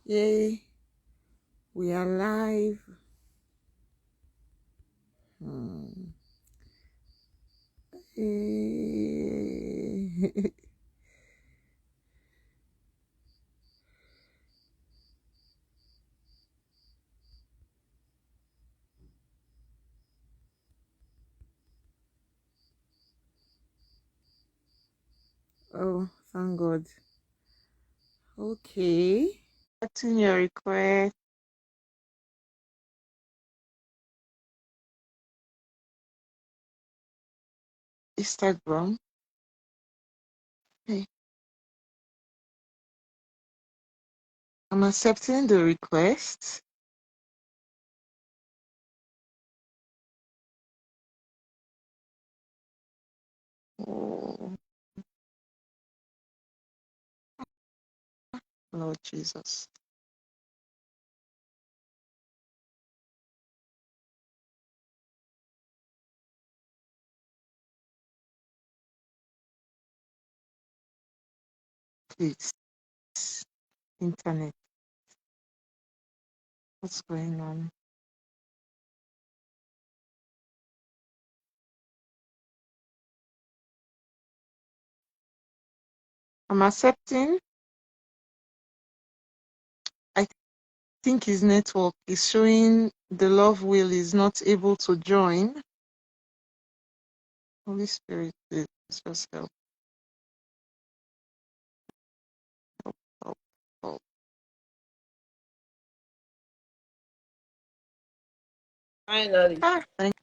Yay, we are live. Hmm. Yay. Oh, thank God. Okay. Accepting your request. Instagram. Hey, I'm accepting the request. Oh, Lord Jesus. Please. Internet. What's going on? I'm accepting. I think his network is showing the love wheel is not able to join. Holy Spirit, please just help. Help, help. Finally. Thank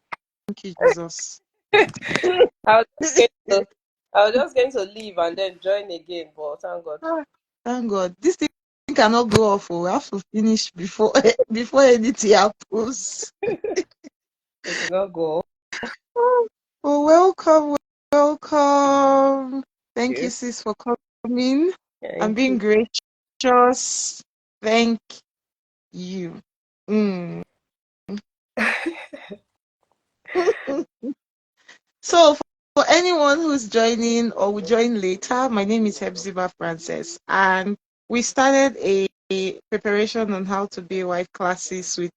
you, Jesus. I was going to, I was just going to leave and then join again, but thank God. Thank God. This thing cannot go off. We have to finish before before anything happens. It did not go. Oh, welcome, welcome. Thank you, You. sis, for coming and Thank being you. gracious. Thank you. Mm. So, for anyone who's joining or will join later, my name is Hephzibah Frances, and we started a preparation on how to be a wife classes with,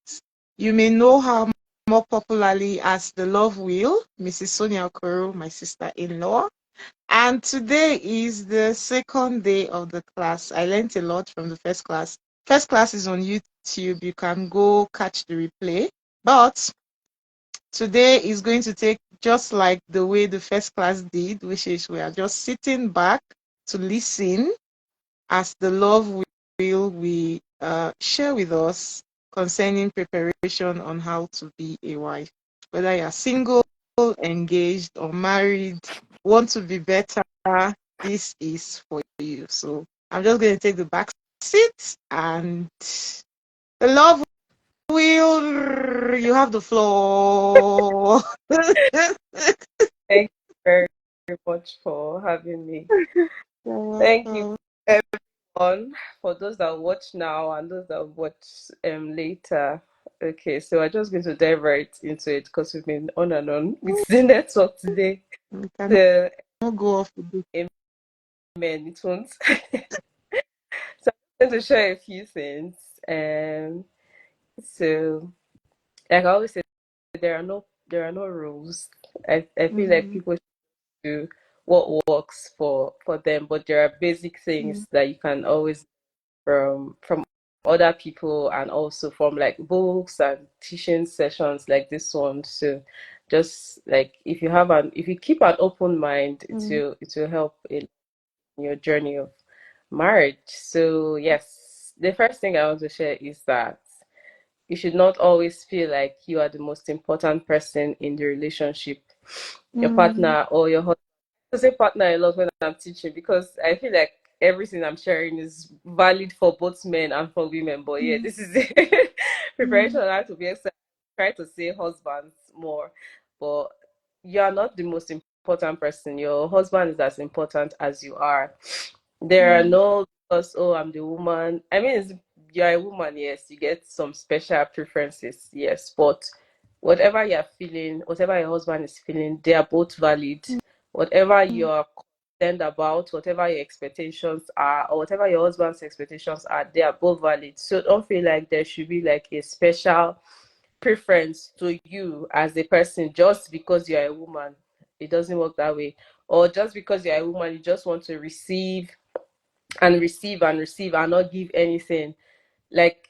you may know her more popularly as the Love Wheel, Mrs. Sonia Okoro, my sister-in-law. And today is the second day of the class. I learned a lot from the first class. First class is on YouTube. You can go catch the replay. But today is going to take just like the way the first class did, which is we are just sitting back to listen as the Love will we share with us concerning preparation on how to be a wife. Whether you're single, engaged, or married, want to be better, this is for you. So I'm just going to take the back seat and the Love will, you have the floor. Thank you very, very much for having me. You're Thank you, welcome. everyone, for those that watch now and those that watch later. Okay, so I'm just going to dive right into it because we've been on and on with the network today. We cannot So, go off with this. amen. It won't. So I'm going to share a few things. Um, so like I always say, there are no rules. I feel like Mm, people should do what works for them, but there are basic mm, things that you can always from other people and also from like books and teaching sessions like this one. So just like if you keep an open mind, mm, it will help in your journey of marriage. So yes, the first thing I want to share is that you should not always feel like you are the most important person in the relationship, your mm, partner or your husband. I say partner a lot when I'm teaching because I feel like everything I'm sharing is valid for both men and for women. But yeah, mm, this is it. Preparation mm, on how to be excited. Try to say husbands more, but you are not the most important person. Your husband is as important as you are. There are mm, no because oh I'm the woman. I mean, you're a woman, yes, you get some special preferences, yes, but whatever you're feeling, whatever your husband is feeling, they are both valid. Whatever mm, you're concerned about, whatever your expectations are, or whatever your husband's expectations are, they are both valid. So don't feel like there should be like a special preference to you as a person just because you're a woman. It doesn't work that way. Or just because you're a woman, you just want to receive and receive and receive and not give anything. Like,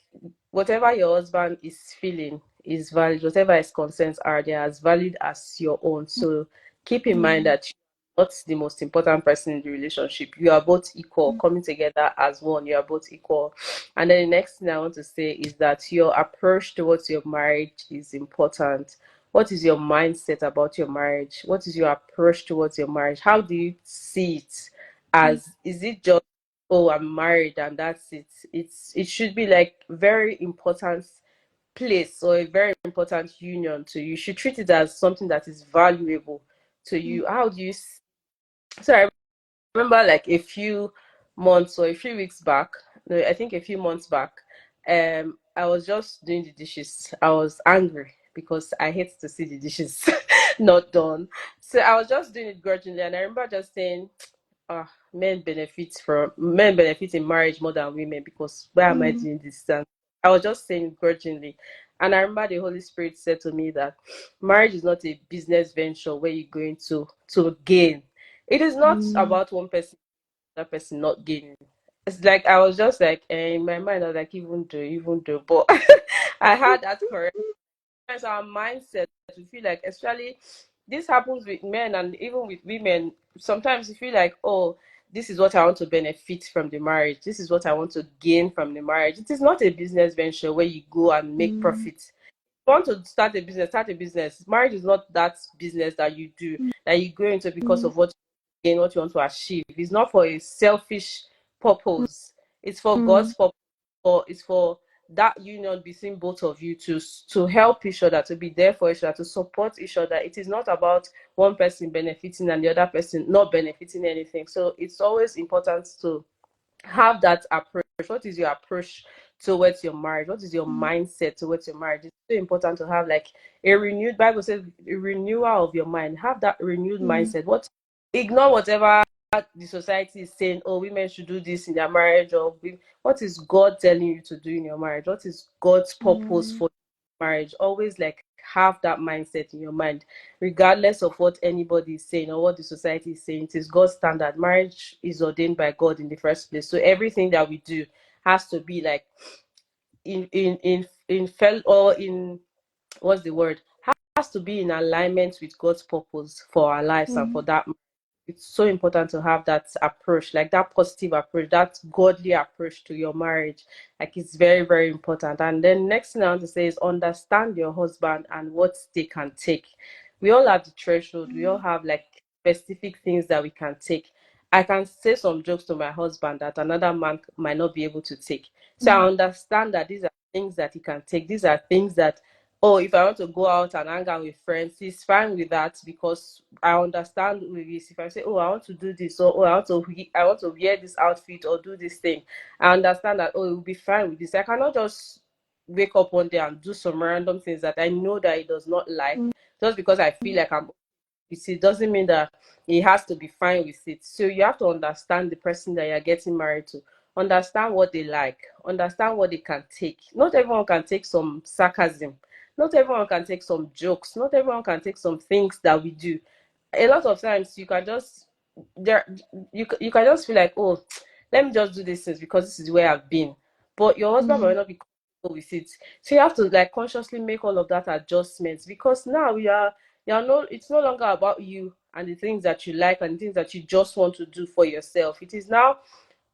whatever your husband is feeling is valid. Whatever his concerns are, they are as valid as your own. So keep in mind mm, that you're not the most important person in the relationship. You are both equal, coming together as one. You are both equal. And then the next thing I want to say is that your approach towards your marriage is important. What is your mindset about your marriage? What is your approach towards your marriage? How do you see it? mm, As, is it just, oh, I'm married and that's it? It should be like very important place or a very important union to you. You should treat it as something that is valuable to mm, you. How do you so I remember like a few months or a few weeks back, no, I think a few months back, I was just doing the dishes. I was angry because I hate to see the dishes not done. So I was just doing it grudgingly, and I remember just saying, men benefit in marriage more than women, because why am I mm, doing this? And I was just saying grudgingly. And I remember the Holy Spirit said to me that marriage is not a business venture where you're going to gain. It is not mm, about one person, that person not gaining. It's like I was just like, in my mind, I was like, even though, but I had that correct. Sometimes our mindset, we feel like, especially this happens with men and even with women. Sometimes you feel like, oh, this is what I want to benefit from the marriage. This is what I want to gain from the marriage. It is not a business venture where you go and make mm, profit. Want to start a business, start a business. Marriage is not that business that you do, that you go into because mm, of what you gain, what you want to achieve. It's not for a selfish purpose. It's for mm, God's purpose. Or it's for that union between both of you to help each other, to be there for each other, to support each other. It is not about one person benefiting and the other person not benefiting anything. So it's always important to have that approach. What is your approach towards your marriage? What is your mm, mindset towards your marriage? It's so important to have like a renewed, Bible says, a renewal of your mind. Have that renewed mm, mindset. What Ignore whatever the society is saying, oh, women should do this in their marriage, or what is God telling you to do in your marriage? What is God's purpose mm, for marriage? Always like have that mindset in your mind, regardless of what anybody is saying or what the society is saying. It is God's standard. Marriage is ordained by God in the first place. So everything that we do has to be like in fel or in, what's the word, has to be in alignment with God's purpose for our lives and for mm, that. It's so important to have that approach, like that positive approach, that godly approach to your marriage. Like, it's very, very important. And then next thing I want to say is understand your husband and what they can take. We all have the threshold. We all mm, have like specific things that we can take. I can say some jokes to my husband that another man might not be able to take. So I mm, understand that these are things that he can take. These are things that, oh, if I want to go out and hang out with friends, he's fine with that, because I understand with this. If I say, oh, I want to do this, or oh, I want to wear this outfit or do this thing, I understand that, oh, it will be fine with this. I cannot just wake up one day and do some random things that I know that he does not like, mm, just because I feel like I'm, it doesn't mean that he has to be fine with it. So you have to understand the person that you're getting married to. Understand what they like. Understand what they can take. Not everyone can take some sarcasm. Not everyone can take some jokes. Not everyone can take some things that we do. A lot of times you can just there you can just feel like, oh, let me just do this things because this is where I've been. But your husband might mm, not be comfortable with it. So you have to like consciously make all of that adjustments, because now you're no it's no longer about you and the things that you like and the things that you just want to do for yourself. It is now,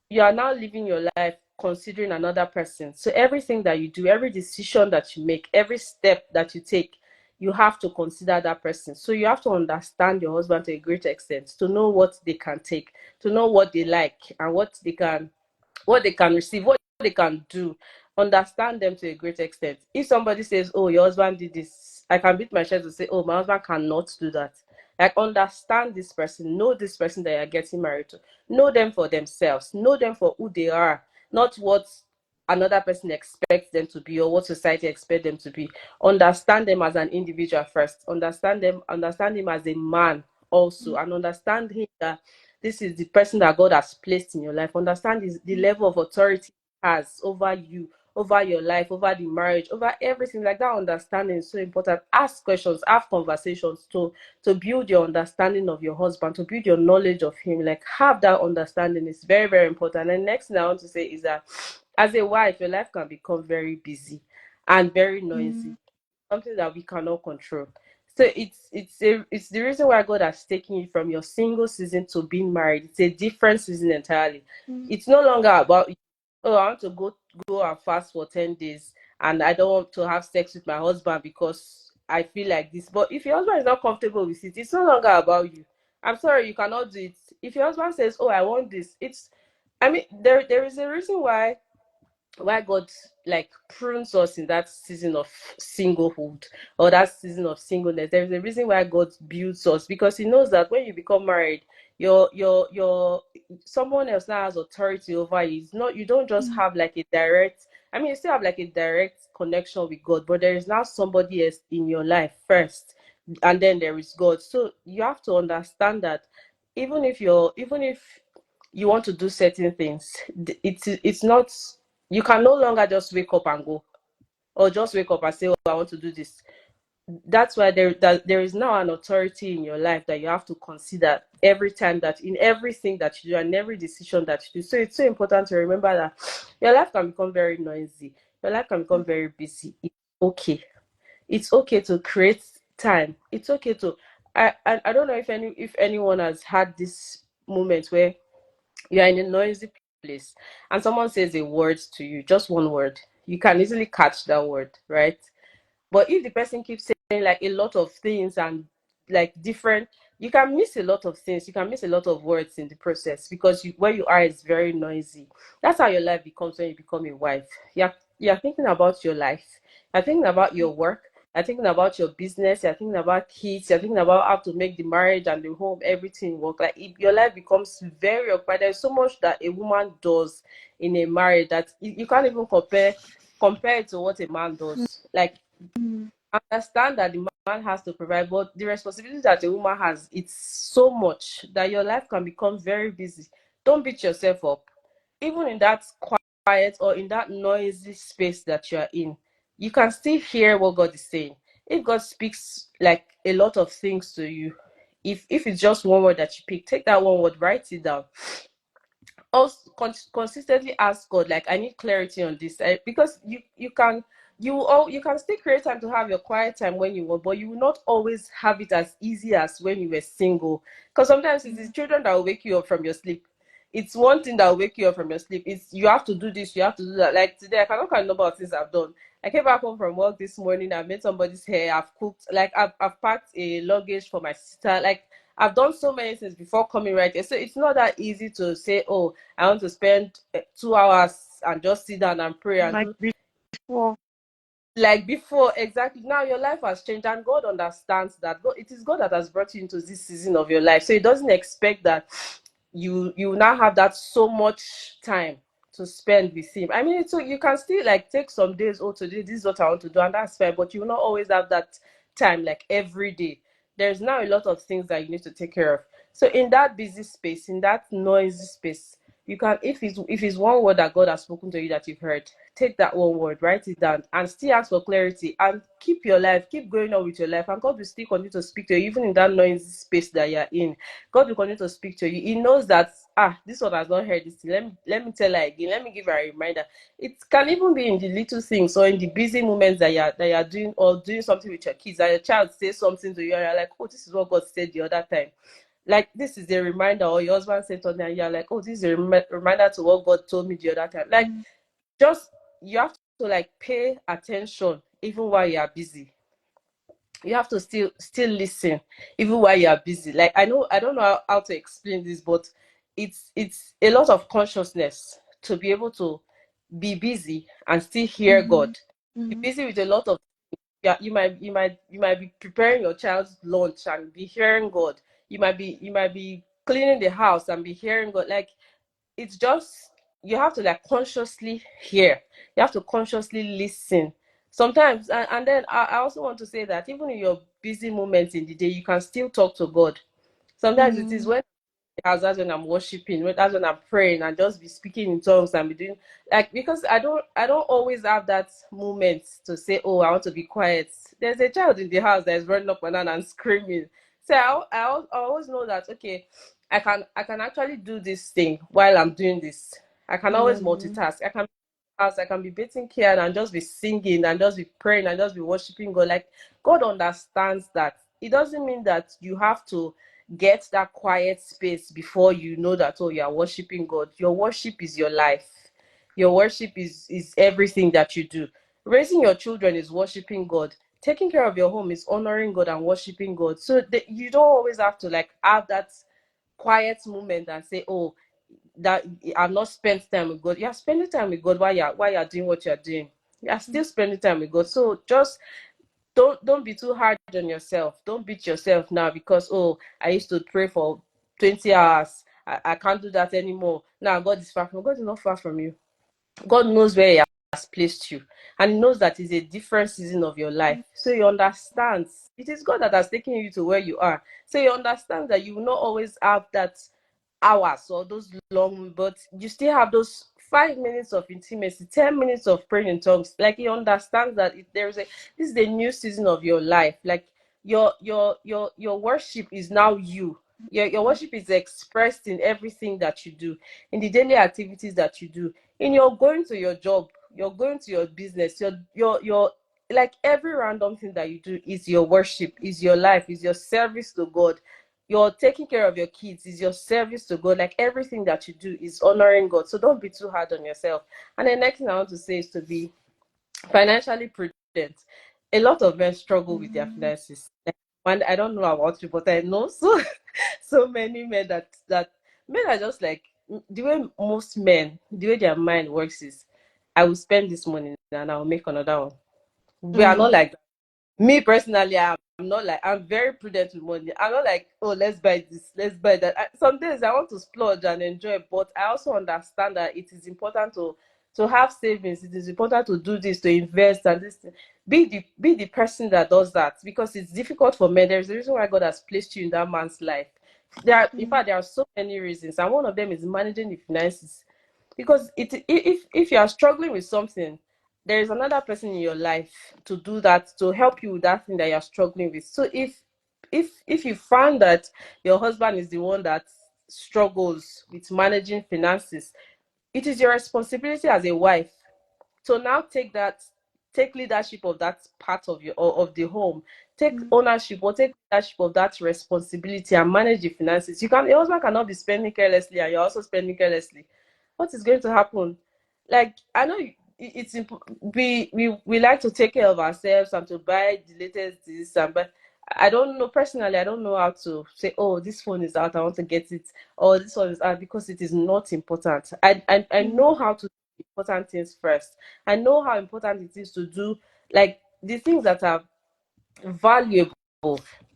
you are now living your life considering another person. So everything that you do, every decision that you make, every step that you take, you have to consider that person. So you have to understand your husband to a great extent, to know what they can take, to know what they like and what they can receive, what they can do. Understand them to a great extent. If somebody says, oh, your husband did this, I can beat my chest to say, oh, my husband cannot do that. Like, understand this person, know this person that you're getting married to, know them for themselves, know them for who they are, not what another person expects them to be or what society expects them to be. Understand them as an individual first. Understand him as a man also, and understand him that this is the person that God has placed in your life. Understand the level of authority he has over you, over your life, over the marriage, over everything. Like that understanding is so important. Ask questions, have conversations to build your understanding of your husband, to build your knowledge of him. Like have that understanding is very, very important. And next thing I want to say is that as a wife, your life can become very busy and very noisy, mm, something that we cannot control. So it's the reason why God has taken you from your single season to being married. It's a different season entirely. mm, It's no longer about, oh, I want to go and fast for 10 days, and I don't want to have sex with my husband because I feel like this. But if your husband is not comfortable with it, it's no longer about you. I'm sorry, you cannot do it. If your husband says, "Oh, I want this," it's, I mean, there is a reason why God like prunes us in that season of singlehood or that season of singleness. There's a reason why God builds us, because He knows that when you become married, your someone else now has authority over you. It's not, you don't just mm, have like a direct. I mean, you still have like a direct connection with God, but there is now somebody else in your life first, and then there is God. So you have to understand that even if you want to do certain things, it's not, you can no longer just wake up and go, or just wake up and say, oh, I want to do this. That's why there is now an authority in your life that you have to consider every time, that in everything that you do and every decision that you do. So it's so important to remember that your life can become very noisy, your life can become very busy. It's okay. It's okay to create time. It's okay to, I don't know if anyone has had this moment where you are in a noisy place and someone says a word to you, just one word, you can easily catch that word, right? But if the person keeps saying like a lot of things and like different, you can miss a lot of things. You can miss a lot of words in the process because where you are is very noisy. That's how your life becomes when you become a wife. You're thinking about your life. You're thinking about your work. You're thinking about your business. You're thinking about kids. You're thinking about how to make the marriage and the home, everything work. Like your life becomes very occupied. There's so much that a woman does in a marriage that you can't even compare it to what a man does. Like, mm, understand that the man has to provide, but the responsibility that a woman has, it's so much that your life can become very busy. Don't beat yourself up. Even in that quiet or in that noisy space that you are in, you can still hear what God is saying. If God speaks like a lot of things to you, if it's just one word that you pick, take that one word, write it down. Also consistently ask God, like, I need clarity on this. Because you can still create time to have your quiet time when you want, but you will not always have it as easy as when you were single. Because sometimes it's the children that will wake you up from your sleep. It's one thing that will wake you up from your sleep. It's, you have to do this, you have to do that. Like today, I cannot count the number of things I've done. I came back home from work this morning, I made somebody's hair, I've cooked, like I've packed a luggage for my sister. Like I've done so many things before coming right here. So it's not that easy to say, oh, I want to spend 2 hours and just sit down and pray and like do before. like before. Exactly. Now your life has changed and God understands that. God, it is God that has brought you into this season of your life. So He doesn't expect that you now have that so much time to spend with Him. I mean, so you can still like take some days, oh, today this is what I want to do, and that's fine, but you will not always have that time like every day. There's now a lot of things that you need to take care of. So in that busy space, in that noisy space, you can, if it's one word that God has spoken to you that you've heard, take that one word, write it down, and still ask for clarity, and keep going on with your life, and God will still continue to speak to you even in that noisy space that you're in. God will continue to speak to you. He knows that, this one has not heard this thing. Let me tell her again. Let me give her a reminder. It can even be in the little things or in the busy moments that you're doing, or doing something with your kids, that your child says something to you and you're like, oh, this is what God said the other time. Like this is a reminder, or your husband said something and you're like, oh, this is a reminder to what God told me the other time. Like, Mm, just, you have to like pay attention even while you are busy. You have to still listen even while you are busy. Like, I don't know how to explain this, but it's a lot of consciousness to be able to be busy and still hear mm, God. Be mm, busy with a lot of, yeah, you might be preparing your child's lunch and be hearing God. You might be cleaning the house and be hearing God. Like, it's just, you have to like consciously hear, you have to consciously listen sometimes. And then I also want to say that even in your busy moments in the day, you can still talk to God. Sometimes it is mm, when house, that's when I'm worshiping, that's when I'm praying and just be speaking in tongues and be doing like, because I don't always have that moment to say, oh, I want to be quiet. There's a child in the house that is running up and down and screaming. So I always know that, okay, I can actually do this thing while I'm doing this. I can always Mm. multitask. I can be bathing care and just be singing and just be praying and just be worshiping God. Like, God understands that. It doesn't mean that you have to get that quiet space before you know that, oh, you are worshiping God. Your worship is your life. Your worship is everything that you do. Raising your children is worshiping God. Taking care of your home is honoring God and worshiping God. So you don't always have to like have that quiet moment and say, oh, that I've not spent time with God. You're spending time with God while you're doing what you're doing. You're still spending time with God. So just don't be too hard on yourself. Don't beat yourself now because, oh, I used to pray for 20 hours. I can't do that anymore. Now God is far from God is not far from you. God knows where He has placed you, and He knows that it's a different season of your life. So He understands. It is God that has taken you to where you are. So He understands that you will not always have that hours or those long, but you still have those 5 minutes of intimacy, 10 minutes of praying in tongues. Like, He understands that this is a new season of your life. Like, your worship is now you. Your worship is expressed in everything that you do, in the daily activities that you do, in your going to your job, you're going to your business, your like every random thing that you do is your worship, is your life, is your service to God. You're taking care of your kids, is your service to God. Like, everything that you do is honoring God. So don't be too hard on yourself. And the next thing I want to say is to be financially prudent. A lot of men struggle with their Mm. finances. Like, and I don't know about you, but I know so so many men that men are just like, the way most men, the way their mind works is, I will spend this money and I'll make another one. We are not Mm. like, me personally, I'm not like, I'm very prudent with money. I'm not like, oh, let's buy this, let's buy that. Some days I want to splurge and enjoy, but I also understand that it is important to have savings. It is important to do this, to invest and this. Be the person that does that, because it's difficult for men. There's a reason why God has placed you in that man's life. In Mm. fact, there are so many reasons, and one of them is managing the finances. Because if you are struggling with something, there is another person in your life to do that, to help you with that thing that you're struggling with. So if you find that your husband is the one that struggles with managing finances, it is your responsibility as a wife to now take leadership of that part of of the home. Take Mm. ownership or take leadership of that responsibility and manage the finances. Your husband cannot be spending carelessly and you're also spending carelessly. What is going to happen? Like, I know we like to take care of ourselves and to buy the latest this and, but I don't know, personally, I don't know how to say, oh, this phone is out, I want to get it, or this one is out, because it is not important. I Mm. know how to do important things first. I know how important it is to do, like, the things that are valuable,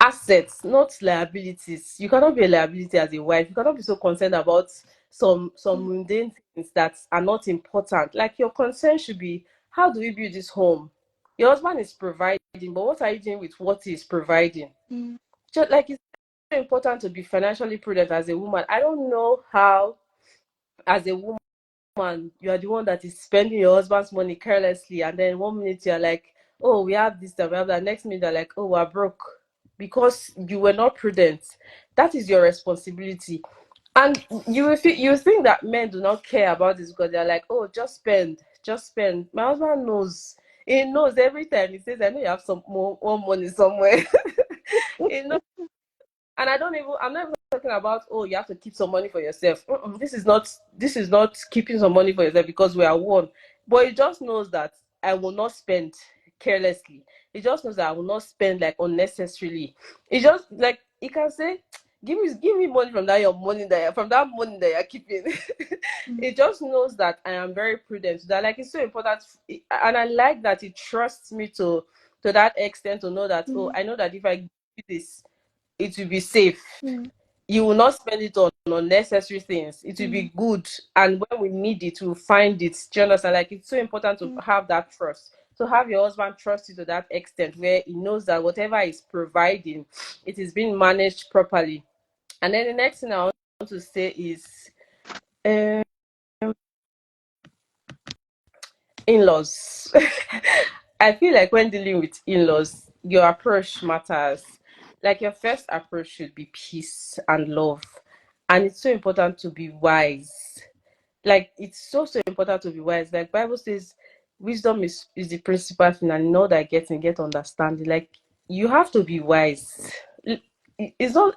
assets, not liabilities. You cannot be a liability as a wife. You cannot be so concerned about some Mm. mundane things that are not important. Like, your concern should be, how do we build this home? Your husband is providing, but what are you doing with what he is providing? Mm. Just like, it's so important to be financially prudent as a woman. I don't know how, as a woman, you are the one that is spending your husband's money carelessly, and then 1 minute you're like, oh, we have this and we have that. Next minute they're like, oh, we're broke because you were not prudent. That is your responsibility. And you think that men do not care about this because they're like, oh, just spend, just spend. My husband knows. He knows every time. He says, I know you have some more money somewhere. He knows. And I'm not even talking about, oh, you have to keep some money for yourself. Mm-mm. This is not keeping some money for yourself because we are one. But he just knows that I will not spend carelessly. He just knows that I will not spend like unnecessarily. He just, like, he can say, give me money from that money that you're keeping. Mm. He just knows that I am very prudent. That, like, it's so important, and I like that he trusts me to that extent, to know that, oh, Mm. I know that if I give you this, it will be safe. Mm. You will not spend it on unnecessary things. It will Mm. be good. And when we need it, we'll find it. Do you understand? Like, it's so important to Mm. have that trust. To have your husband trust you to that extent where he knows that whatever he's providing, it is being managed properly. And then the next thing I want to say is um, in-laws. I feel like when dealing with in-laws, your approach matters. Like your first approach should be peace and love. And it's so important to be wise. Like it's so important to be wise. Like Bible says wisdom is the principal thing, and in all that getting get understanding. Like you have to be wise. It's not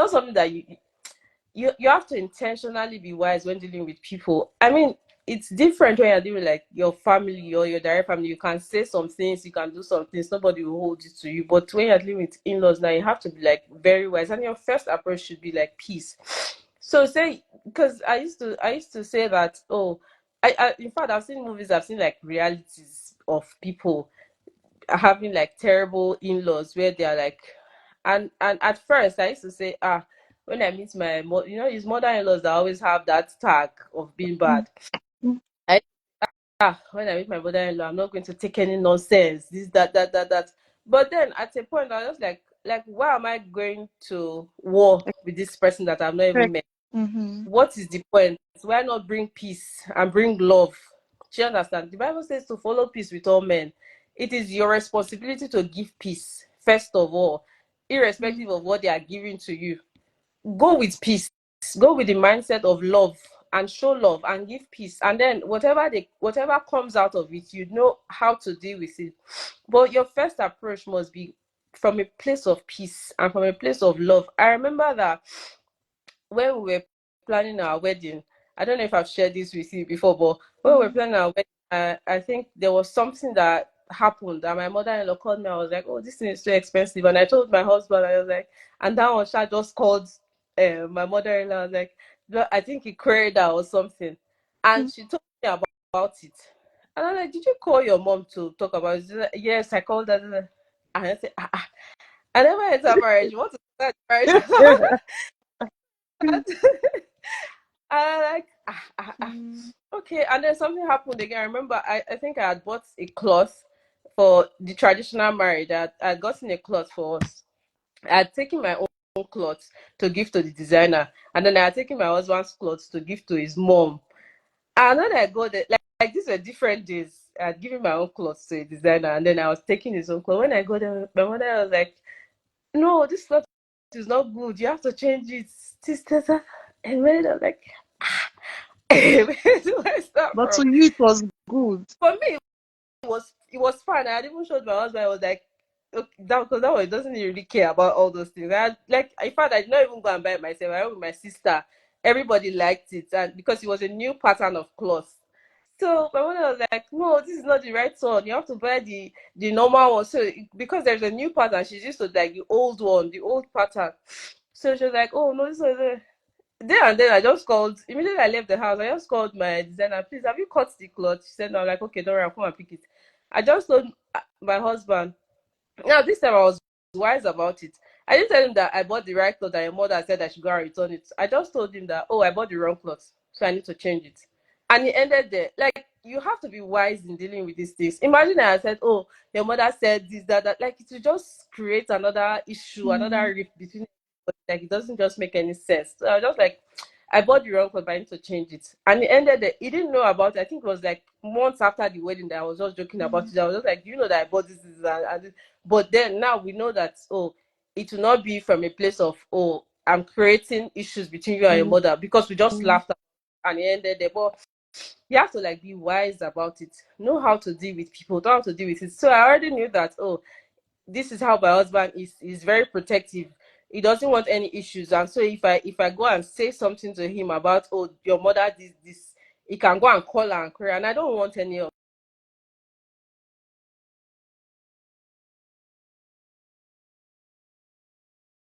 something that you have to intentionally be wise when dealing with people. I mean, it's different when you're dealing with like your family or your direct family. You can say some things, you can do some things, nobody will hold it to you. But when you're dealing with in-laws now, you have to be like very wise, and your first approach should be like peace. So say, because I used to say that, oh, I in fact I've seen movies, I've seen like realities of people having like terrible in-laws where they are like, and at first I used to say, when I meet my his mother-in-laws that always have that tag of being bad. I when I meet my mother-in-law, I'm not going to take any nonsense, this, that. But then at a point I was just like why am I going to war with this person that I've not even met? Mm-hmm. What is the point? Why not bring peace and bring love? Do you understand? The Bible says to follow peace with all men. It is your responsibility to give peace, first of all, irrespective of what they are giving to you. Go with peace. Go with the mindset of love and show love and give peace. And then whatever comes out of it, you know how to deal with it. But your first approach must be from a place of peace and from a place of love. I remember that when we were planning our wedding, I don't know if I've shared this with you before, but when we were planning our wedding, I think there was something that happened, and my mother-in-law called me. I was like, "Oh, this thing is too expensive," and I told my husband, I was like, and that one, Sha just called my mother-in-law. I was like, I think he queried her or something, and she told me about it. And I'm like, "Did you call your mom to talk about it?" She's like, "Yes, I called her." And I said, I never enter marriage. What is that marriage? I like okay, and then something happened again. I remember I think I had bought a cloth for the traditional marriage. I had gotten a cloth for us. I had taken my own clothes to give to the designer, and then I had taken my husband's clothes to give to his mom. And when I go there, like these were different days. I had given my own clothes to a designer, and then I was taking his own clothes. When I go there, my mother was like, "No, this cloth is not good. You have to change it." Sister, and when I was like, where do I start But from? to you, it was good. For me, it was fun. I had even showed my husband. I was like, okay, that because that one doesn't really care about all those things. Like in fact, I did not even go and buy it myself. I went with my sister. Everybody liked it, and because it was a new pattern of cloth. So my mother was like, "No, this is not the right one. You have to buy the normal one." So because there's a new pattern, she's used to like the old one, the old pattern. So she was like, "Oh no, this was it." There and then I just called immediately I left the house. I just called my designer, "Please, have you cut the cloth?" She said no. I'm like, "Okay, don't worry, I'll come and pick it." I just told my husband. Now this time I was wise about it. I didn't tell him that I bought the right cloth that your mother said I should go and return it. I just told him that, oh, I bought the wrong cloth, so I need to change it. And he ended there. Like you have to be wise in dealing with these things. Imagine I said, "Oh, your mother said this, that." Like it will just create another issue, Mm. another rift between. Like it doesn't just make any sense. So I was just like, I bought the wrong clothes, but I need to change it. And he ended there. He didn't know about it. I think it was like months after the wedding that I was just joking about Mm. it. I was just like, "Do you know that I bought this, and this?" But then now we know that, oh, it will not be from a place of, oh, I'm creating issues between you and your Mm. mother because we just laughed and it ended there. But you have to like be wise about it, know how to deal with people, know how to deal with it. So I already knew that, oh, this is how my husband is. He's very protective. He doesn't want any issues. And so if I go and say something to him about, oh, your mother this, he can go and call her and query, and I don't want any